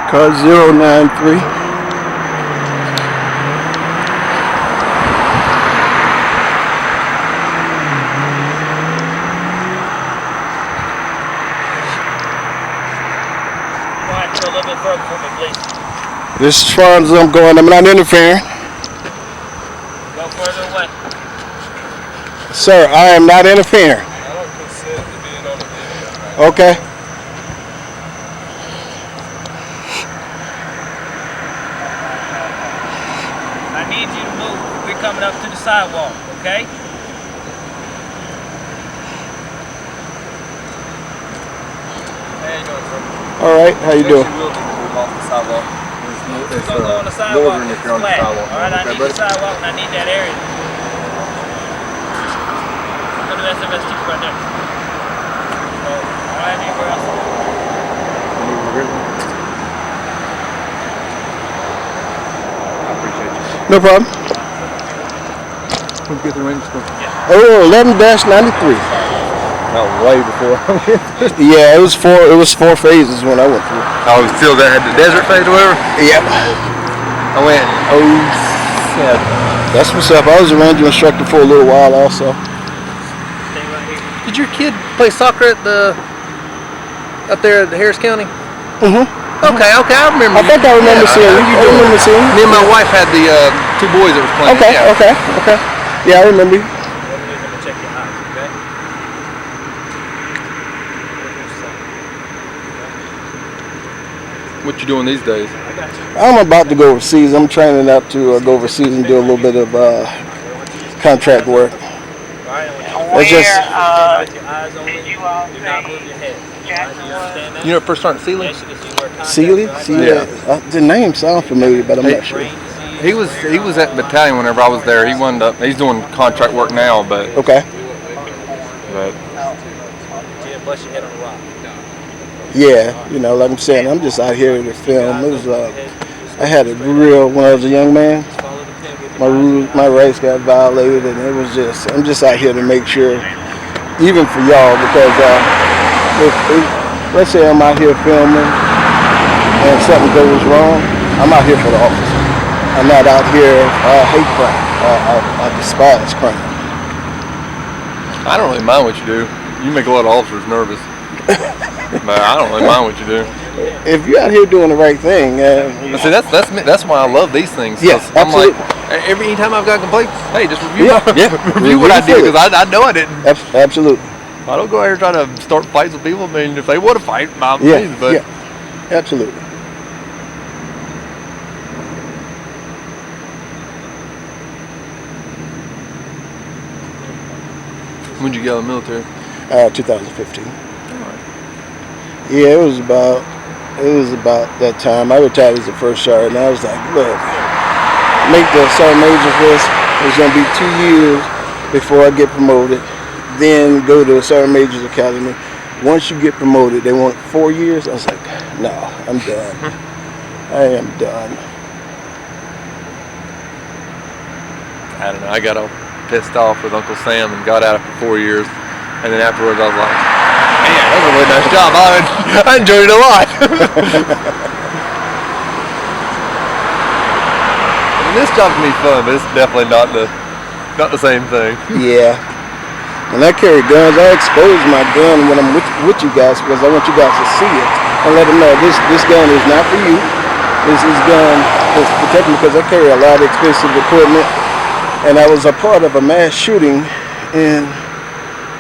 Car 093. A little bit further from me, please. This is as far as I'm going. I'm not interfering. Go further away. Sir, I am not interfering. I don't consent to being on the video. Okay. I need you to move. We're coming up to the sidewalk, okay? How you doing, sir? All right. How you doing? Yes, you will need to move off the sidewalk. We're going to go on the sidewalk. Bordering if you're on the Flat. sidewalk. All right, I Okay, need buddy? the sidewalk and I need that area. Go to SFS Chief right there. So, all right, anywhere else? I appreciate you. No problem. We'll get the range score. Oh, 11-93. No, way before. Yeah, it was four phases when I went through. Oh, still that had the desert phase or whatever? Yep. I went 07. That's what's up. I was a ranger instructor for a little while also. Stay right here. Did your kid play soccer at up there at Harris County? Mm-hmm. Okay, I remember. I think I remember seeing you. I remember seeing you. Me and my wife had the two boys that was playing. Okay, Yeah. okay. Yeah, I remember you. What it is, I'm going to check your eyes, okay? What you doing these days? I got you. I'm about to go overseas. I'm training up to go overseas and do a little bit of contract work. All right, I want It's just Got your eyes on it. Do not move your head. All right, do you understand that? You know, first starting Sealy. Yes, you can see where contact Sealy. is, right? Sealy. The name sounds familiar, but I'm not sure. Brain disease. He was at battalion whenever I was there. He wound up. He's doing contract work now, but Okay. Jim, bust your head on the rock. Yeah, like I'm saying, I'm just out here to film. It was I had a real when I was a young man. Follow the pin with your eyes. My rights got violated, and it was I'm just out here to make sure, even for y'all, because if let's say I'm out here filming and something goes wrong, I'm out here for the officer. I'm not out here. I hate crime. I despise crime. I don't really mind what you do. You make a lot of officers nervous. But I don't really mind what you do. If you're out here doing the right thing, But see, that's why I love these things. 'cause Yes, I'm like, Every time I've got a complaint, hey, just review Yeah. review what I did because I know I didn't. absolutely. I don't go out here trying to start fights with people. I mean, if they want to fight, by all Yeah, means, but yeah, absolutely. when'd you get out of the military? 2015. Yeah, it was about that time. I retired as a first sergeant, and I was like, look, make the sergeant major first. It's gonna be 2 years before I get promoted. Then go to the sergeant major's academy. Once you get promoted, they want 4 years. I was like, no, I'm done. I am done. I don't know. I got all pissed off with Uncle Sam and got out after 4 years, and then afterwards I was like, man, that was a really nice job. I enjoyed it a lot. I mean, this job can be fun, but it's definitely not the same thing. Yeah. When I carry guns, I expose my gun when I'm with you guys because I want you guys to see it and let them know this gun is not for you. This gun is protecting me because I carry a lot of expensive equipment. And I was a part of a mass shooting in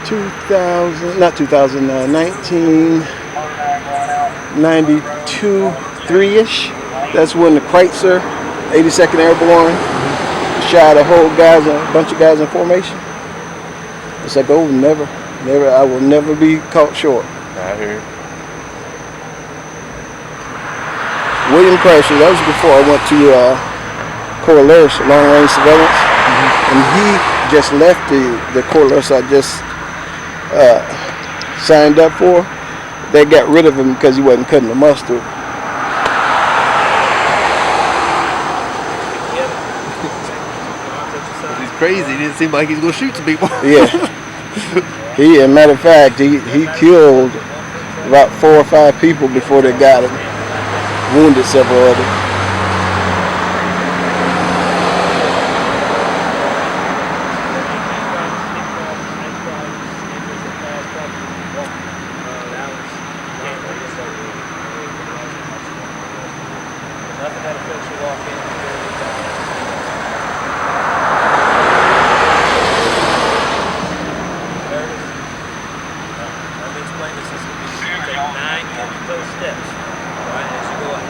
1992, 3-ish. That's when the Kreutzer, 82nd Airborne, shot a bunch of guys in formation. It's like, oh, never, I will never be caught short. I hear you. William Crasher, that was before I went to Corps long range surveillance. And he just left the Corps I just signed up for. They got rid of him because he wasn't cutting the mustard. He's crazy. It didn't seem like he's gonna shoot some people. Yeah. As a matter of fact, he killed about 4 or 5 people before they got him. wounded several others. Nothing that affects you walk in. Let me explain this. This is going to be take 9 those steps, right, as you go up.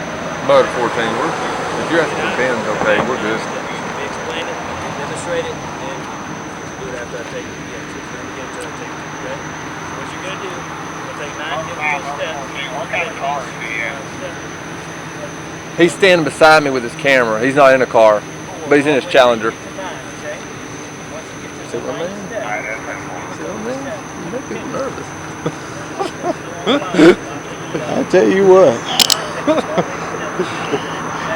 Mode 14. If you're at the 10, okay, we're good. Let me explain it, demonstrate it, and then do it after I take it again. So do it again until I take it, okay? So what you're going to do, you're going to take 9 those steps. He's standing beside me with his camera. He's not in a car, but he's in his Challenger. Okay? Once you get to See the what I mean? step, You make people nervous. I tell you what,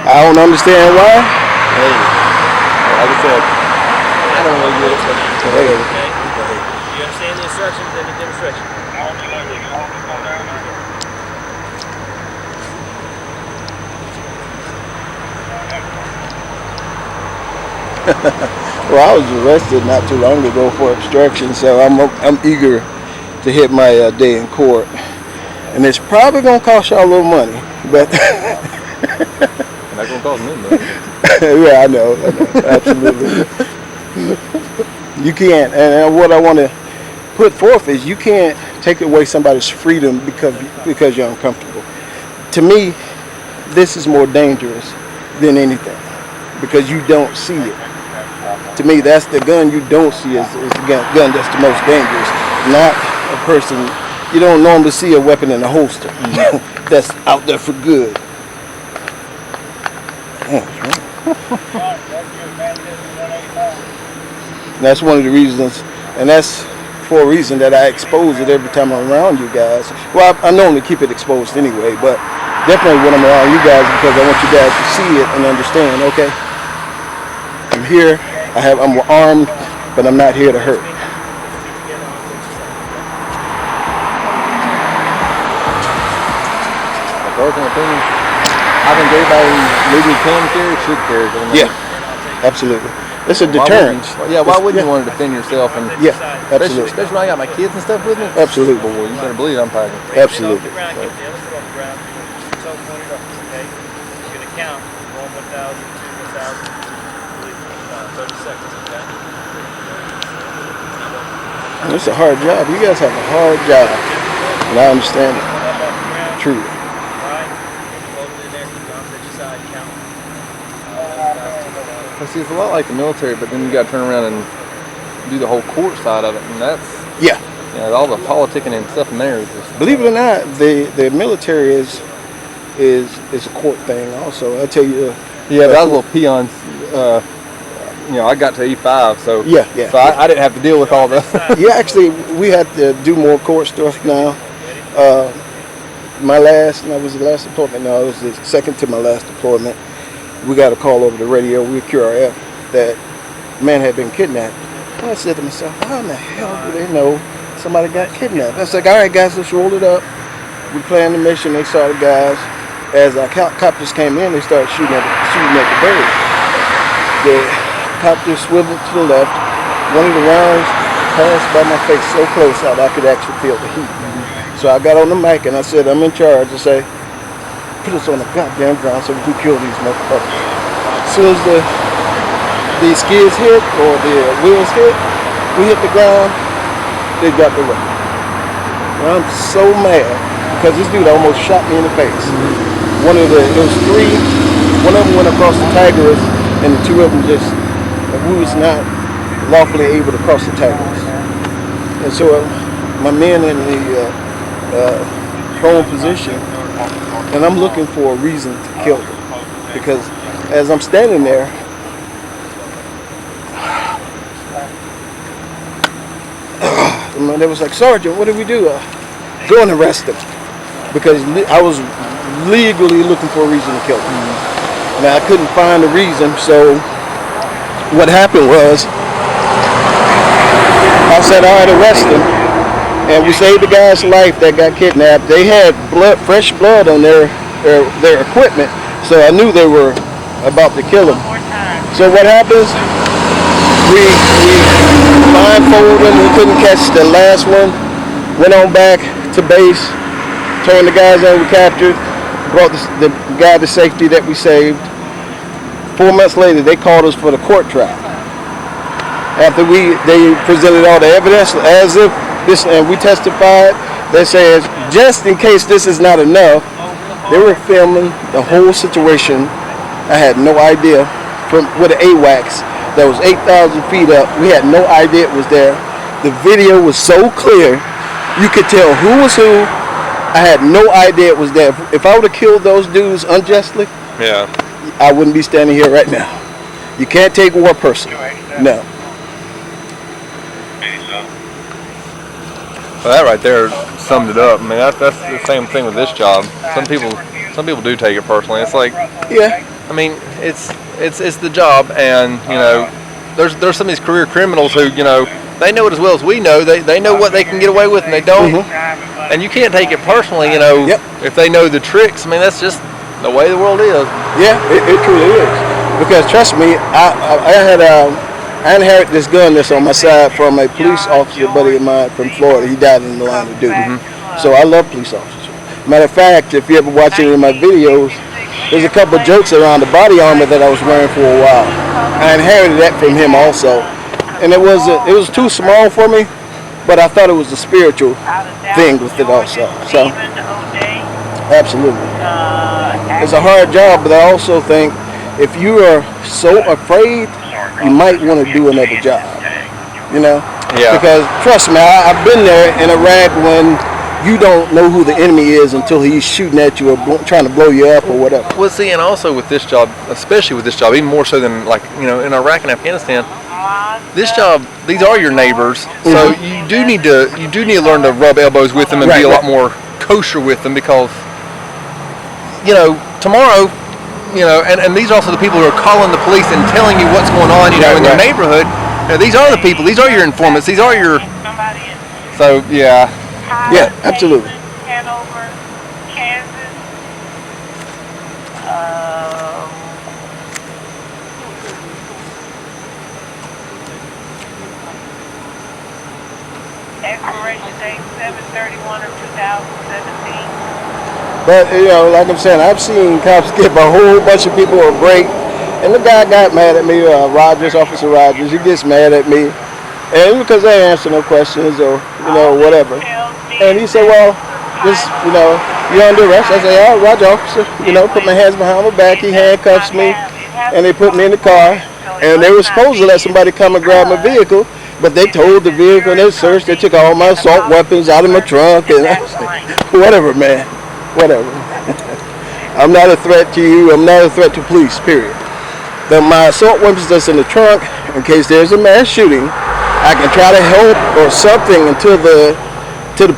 I don't understand why. Hey, like I said, I don't really get it. But Hey, okay? You understand the instructions and the demonstration? well, I was arrested not too long ago for obstruction, so I'm eager to hit my day in court, and it's probably gonna cost y'all a little money, but not gonna cost me money. yeah, I know, absolutely. You can't, and what I want to put forth is you can't take away somebody's freedom because you're uncomfortable. To me, this is more dangerous than anything because you don't see it. To me, that's the gun you don't see is the gun that's the most dangerous, not a person. You don't normally see a weapon in a holster that's out there for good. Damn, and that's one of the reasons, and that's for a reason that I expose it every time I'm around you guys. Well, I normally keep it exposed anyway, but definitely when I'm around you guys because I want you guys to see it and understand, okay, I'm here, I'm armed, but I'm not here to hurt. My personal opinion, I think everybody legally can carry should carry. Yeah, absolutely. It's a Why deterrent. why wouldn't you want to defend yourself? And Yeah, especially absolutely. when I got my kids and stuff with me. Absolutely. Boy, you better believe I'm packing. Absolutely. Get off the ground, get the elephant off the ground, so pointed up, okay? You're going to count 1, 1,000, 2, 1,000, 30 seconds, okay? It's a hard job. You guys have a hard job, and I understand it. Up off the ground, Truly. right? Hold it in there, keep your arms at your side, count. Well, see, it's a lot like the military, but then you got to turn around and do the whole court side of it, and that's Yeah. all the politicking and stuff in there is just. Believe it or not, the military is a court thing. Also, I tell you. Yeah, but I was a little peon. I got to E5, so Yeah. So I didn't have to deal with all the. Yeah, actually, we have to do more court stuff now. That was the last deployment. No, it was the second to my last deployment. We got a call over the radio, we QRF, that man had been kidnapped. And I said to myself, how in the hell do they know somebody got kidnapped? I was like, all right, guys, let's roll it up. We planned the mission. They saw the guys. As our copters came in, they started shooting at the bird. The copter swiveled to the left. One of the rounds passed by my face so close that I could actually feel the heat. So I got on the mic and I said, I'm in charge. I say, put us on the goddamn ground so we can kill these motherfuckers. As soon as the skids hit or the wheels hit, we hit the ground, they dropped the weapon. And I'm so mad because this dude almost shot me in the face. It was 3, one of them went across the Tigris and the 2 of them we was not lawfully able to cross the Tigris. And so my men in the prone position, and I'm looking for a reason to kill them because as I'm standing there, they was like, Sergeant, what do we do? Go and arrest them because I was legally looking for a reason to kill them. And I couldn't find a reason, so what happened was I said, all right, arrest them. And we saved the guy's life that got kidnapped. They had fresh blood on their their equipment. So I knew they were about to kill him. So what happens? We blindfolded him. We couldn't catch the last one. Went on back to base. Turned the guys in we captured. Brought the guy to safety that we saved. 4 months later, they called us for the court trial. After they presented all the evidence as if this, and we testified. They said, just in case this is not enough, they were filming the whole situation. I had no idea from with the AWACS that was 8,000 feet up. We had no idea it was there. The video was so clear, you could tell who was who. I had no idea it was there. If I would have killed those dudes unjustly, Yeah. I wouldn't be standing here right now. You can't take war personally. No. Well, that right there summed it up. I mean, that's the same thing with this job. Some people do take it personally. It's like, Yeah. I mean, it's the job, and you know, there's some of these career criminals who, you know, they know it as well as we know. They know what they can get away with, and they don't. And you can't take it personally, you know. Yep. If they know the tricks, I mean, that's just the way the world is. Yeah, it truly is. Because trust me, I inherited this gun that's on my side from a police officer buddy of mine from Florida. He died in the line of duty. So I love police officers. Matter of fact, if you ever watch any of my videos, there's a couple of jokes around the body armor that I was wearing for a while. I inherited that from him also. And it was too small for me, but I thought it was a spiritual thing with it also. So, absolutely. It's a hard job, but I also think if you are so afraid, you might want to do another job. You know? Yeah. Because trust me, I've been there in Iraq when you don't know who the enemy is until he's shooting at you or trying to blow you up or whatever. Well, see, and also with this job, especially with this job, even more so than like, you know, in Iraq and Afghanistan, this job, these are your neighbors, so you do need to learn to rub elbows with them and be a lot more kosher with them, because, you know, tomorrow, you know, and these are also the people who are calling the police and telling you what's going on, you know, in their neighborhood. You know, these are the people, these are your informants, these are your, so yeah. Yeah, absolutely. Hanover, Kansas. Expiration date 7/31 of 2017. But, you know, like I'm saying, I've seen cops give a whole bunch of people a break. And the guy got mad at me, Officer Rogers, he gets mad at me. And because they answer no questions or, you know, whatever. And he said, well, just, you know, you're under arrest. I said, yeah, Roger, officer. You know, put my hands behind my back. He handcuffs me. And they put me in the car. And they were supposed to let somebody come and grab my vehicle. But they towed the vehicle and they searched. They took all my assault weapons out of my trunk. And I was like, whatever, man. Whatever. I'm not a threat to you. I'm not a threat to police, period. But my assault weapons that's in the trunk, in case there's a mass shooting, I can try to help or something until the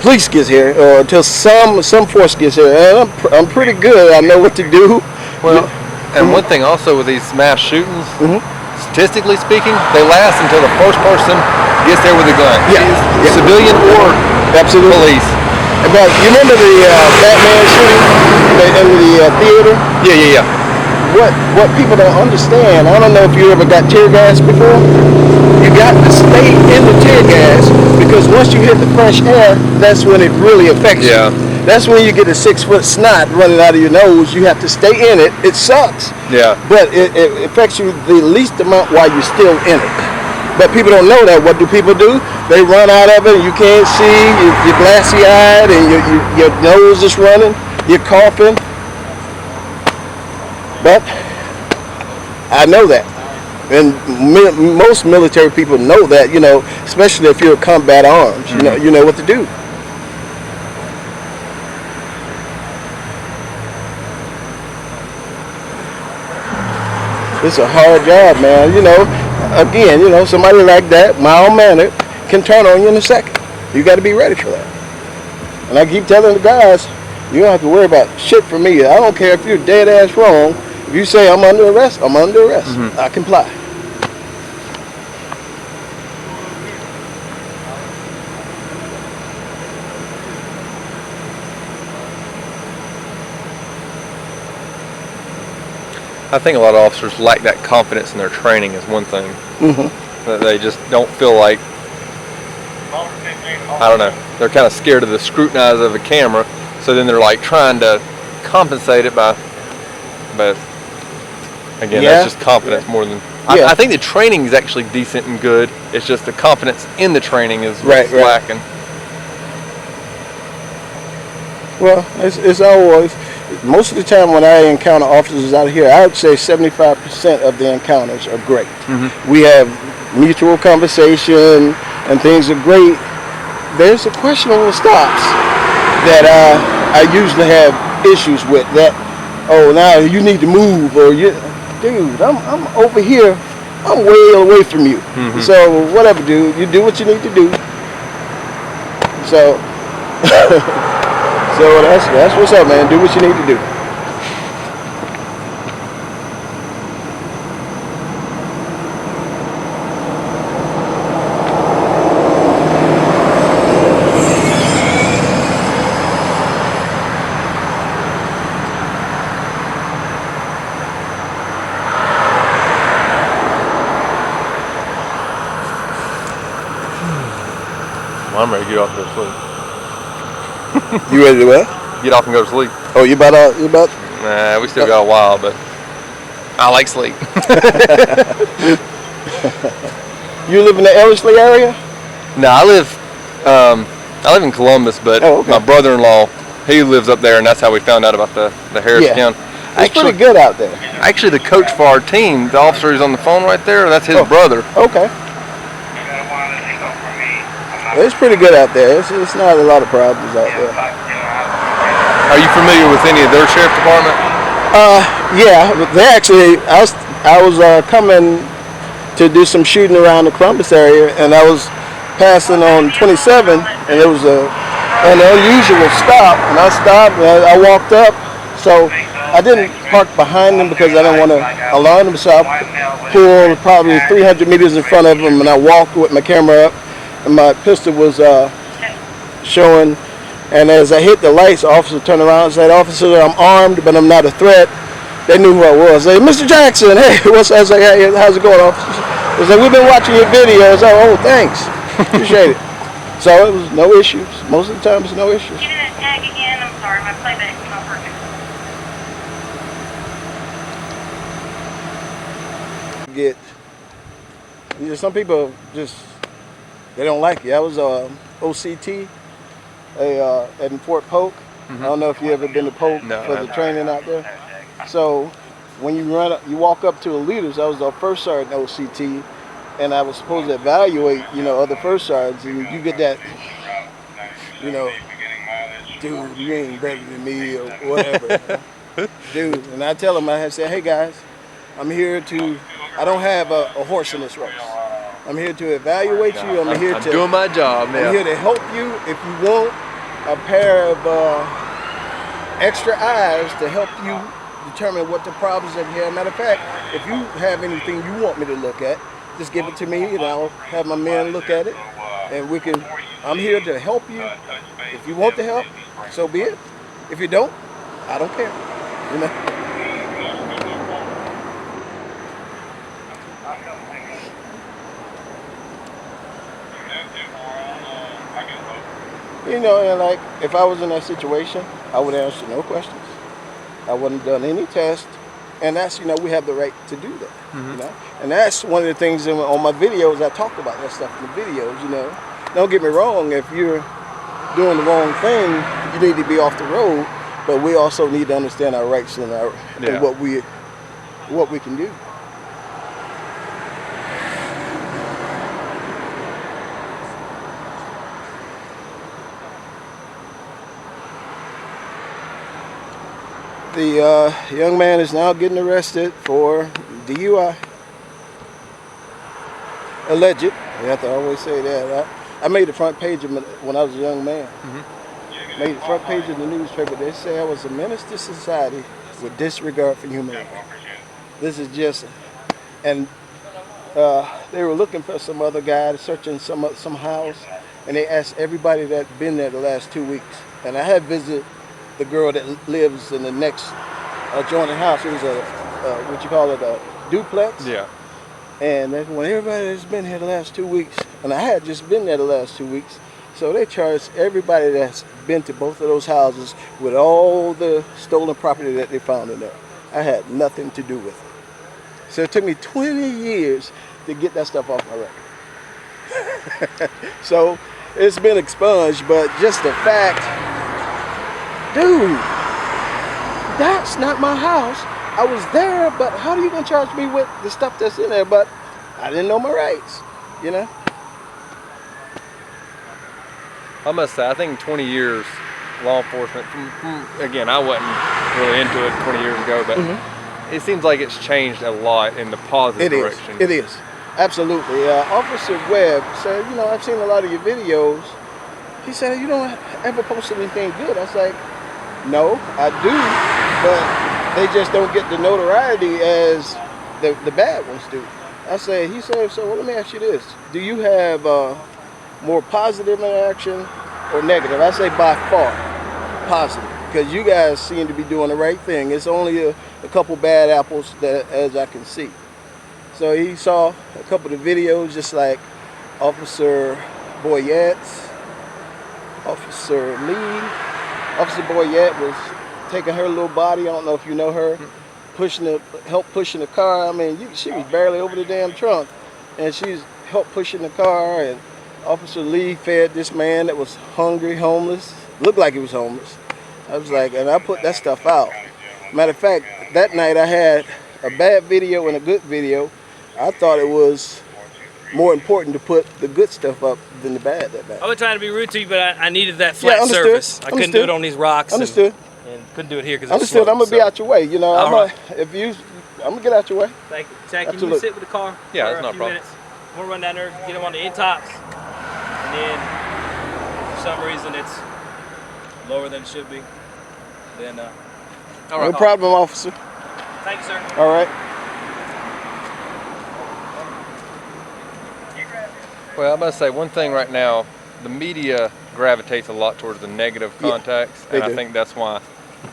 police gets here or until some force gets here. And I'm pretty good. I know what to do. Well, and one thing also with these mass shootings, statistically speaking, they last until the first person gets there with a gun. Yeah. Civilian or Absolutely. police. But you remember the Batman shooting in the theater? Yeah. What people don't understand, I don't know if you ever got tear gas before. You got to stay in the tear gas because once you hit the fresh air, that's when it really affects you. That's when you get a 6-foot snot running out of your nose. You have to stay in it. It sucks. Yeah. But it affects you the least amount while you're still in it. But people don't know that. What do people do? They run out of it and you can't see, you're glassy-eyed and your nose is running, you're coughing. But I know that. And most military people know that, you know, especially if you're combat arms, you know what to do. It's a hard job, man. You know, again, you know, somebody like that, mild-mannered, can turn on you in a second. You got to be ready for that. And I keep telling the guys, you don't have to worry about shit for me. I don't care if you're dead ass wrong. If you say I'm under arrest, I'm under arrest. I comply. I think a lot of officers lack that confidence in their training is one thing. That they just don't feel like, I don't know, they're kind of scared of the scrutinize of a camera, so then they're like trying to compensate it by, but again, that's just confidence more than, I think the training is actually decent and good, it's just the confidence in the training is lacking. Well, it's always, most of the time when I encounter officers out here, I would say 75% of the encounters are great. We have mutual conversation and things are great. There's a questionable stops that I usually have issues with. That, oh, now you need to move, or you, dude, I'm over here, I'm way away from you. So whatever, dude, you do what you need to do. So. So that's what's up, man. Do what you need to do. Well, I'm ready to get off and go to sleep. You ready to what? Get off and go to sleep. Oh, you about? Nah, we still got a while, but I like sleep. You live in the Ellerslie area? No, I live in Columbus, but my brother-in-law, he lives up there, and that's how we found out about the Harris County. It's pretty good out there. Actually, the coach for our team, the officer who's on the phone right there, that's his brother. Okay. It's pretty good out there. It's not a lot of problems out there. Are you familiar with any of their sheriff department? Yeah, they actually, I was coming to do some shooting around the Columbus area, and I was passing on 27, and it was an unusual stop, and I stopped, and I walked up, so I didn't park behind them because I didn't want to alarm them, so I pulled probably 300 meters in front of them, and I walked with my camera up, and my pistol was showing. And as I hit the lights, the officer turned around and said, "Officer, I'm armed, but I'm not a threat." They knew who I was. They said, "Mr. Jackson, hey, what's up?" I was like, "Hey, how's it going, officer?" They said, "We've been watching your videos." Oh, thanks. Appreciate it. So it was no issues. Most of the time, it's no issues. Give me that tag again. I'm sorry, my playback's not working. Some people just, they don't like you. I was OCT in Fort Polk. I don't know if you ever been to Polk for the training out there. So when you walk up to the leaders. I was the first sergeant OCT, and I was supposed to evaluate, other first sergeants, and you get that, dude, you ain't better than me or whatever, dude. And I tell them, I say, hey guys, I'm here to. I don't have a horse in this race. I'm here to evaluate you. I'm here to doing my job now. I'm here to help you. If you want a pair of extra eyes to help you determine what the problems are here. Matter of fact, if you have anything you want me to look at, just give it to me, and I'll have my men look at it, and we can. I'm here to help you. If you want the help, so be it. If you don't, I don't care. And like, if I was in that situation, I would answer no questions. I wouldn't have done any tests. And that's, we have the right to do that, And that's one of the things on my videos, I talk about that stuff in the videos, Don't get me wrong, if you're doing the wrong thing, you need to be off the road, but we also need to understand our rights and what we can do. The young man is now getting arrested for DUI. Alleged. You have to always say that. I made the front page of it when I was a young man. Made the front page of the newspaper. They say I was a menace to society with disregard for human life. This is just, and they were looking for some other guy, searching some house, and they asked everybody that's been there the last 2 weeks. And I had visited the girl that lives in the next adjoining house. It was what you call it, a duplex. Yeah. And when everybody that's been here the last 2 weeks, and I had just been there the last 2 weeks, so they charged everybody that's been to both of those houses with all the stolen property that they found in there. I had nothing to do with it. So it took me 20 years to get that stuff off my record. So it's been expunged, but just the fact, dude, that's not my house. I was there, but how are you gonna charge me with the stuff that's in there? But I didn't know my rights, you know? I must say, I think 20 years law enforcement, again, I wasn't really into it 20 years ago, but it seems like it's changed a lot in the positive direction. It is. Absolutely. Officer Webb said, you know, I've seen a lot of your videos. He said, you don't ever post anything good. I was like, no, I do, but they just don't get the notoriety as the bad ones do. He said, so well, let me ask you this. Do you have more positive interaction or negative? I say by far positive, because you guys seem to be doing the right thing. It's only a couple bad apples that, as I can see. So he saw a couple of the videos, just like Officer Boyette, Officer Lee. Officer Boyette was taking her little body, I don't know if you know her, pushing the car. I mean, she was barely over the damn trunk, and she's helped pushing the car. And Officer Lee fed this man that was hungry, homeless, looked like he was homeless. I was like, and I put that stuff out. Matter of fact, that night I had a bad video and a good video. I thought it was more important to put the good stuff up than the bad that bad. I was trying to be rude to you, but I needed that flat understood. surface. I couldn't do it Understood. on these rocks. Understood. And couldn't do it here because Understood. I'm gonna be out your way. You know, I'm gonna get out your way. Thank you. Jack, can you Absolutely. sit with the car Yeah, for that's a not a few problem. minutes? We'll run down there, get them on the end tops, and then for some reason it's lower than it should be. Then All right. No problem, officer. thank you, sir. All right. Well, I must say one thing right now, the media gravitates a lot towards the negative Yeah, contacts, they and I do. think that's why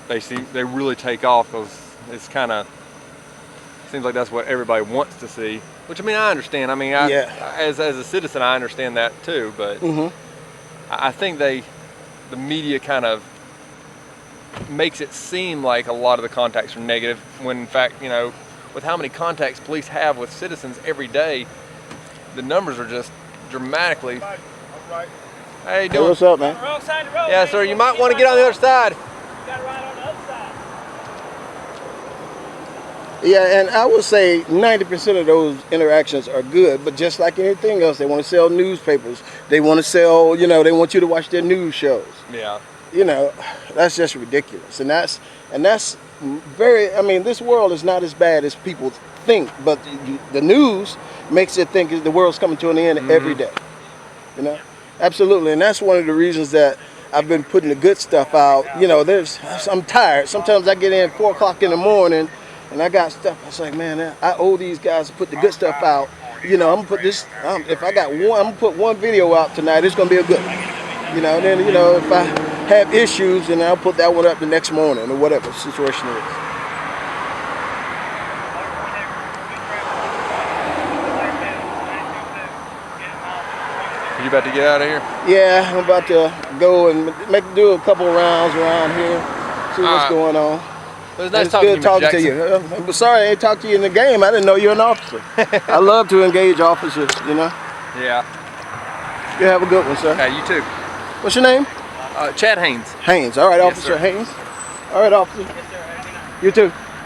they really take off, because it's kind of seems like that's what everybody wants to see. Which, I mean, I understand. I mean, as a citizen, I understand that too. But I think the media kind of makes it seem like a lot of the contacts are negative, when in fact, you know, with how many contacts police have with citizens every day, the numbers are just dramatically. How you Hey, doing? what's up, man? Wrong side of the road. Yeah, man. sir, you might want to get on the other side. You gotta ride on the other side. Yeah, and I would say 90% of those interactions are good, but just like anything else, they want to sell newspapers. They want to sell, you know, they want you to watch their news shows. Yeah. You know, that's just ridiculous. And that's very, I mean, this world is not as bad as people think, but the news makes it think the world's coming to an end every day. You know? Absolutely. And that's one of the reasons that I've been putting the good stuff out. You know, I'm tired. Sometimes I get in 4 o'clock in the morning and I got stuff. I was like, man, I owe these guys to put the good stuff out. You know, I'm gonna put this, if I got one, I'm gonna put one video out tonight. It's gonna be a good one. You know, and then, you know, if I have issues, and I'll put that one up the next morning or whatever the situation is. Are you about to get out of here? Yeah, I'm about to go and do a couple of rounds around here, see what's going on. Well, it's nice It's talking good to you, talking Mr. to Jackson. you. I'm sorry I ain't talked to you in the game. I didn't know you're an officer. I love to engage officers, you know. Yeah. You have a good one, sir. Hey, you too. What's your name? Chad Haynes. Haynes. All right, Yes, Officer sir. Haynes. All right, officer. You too.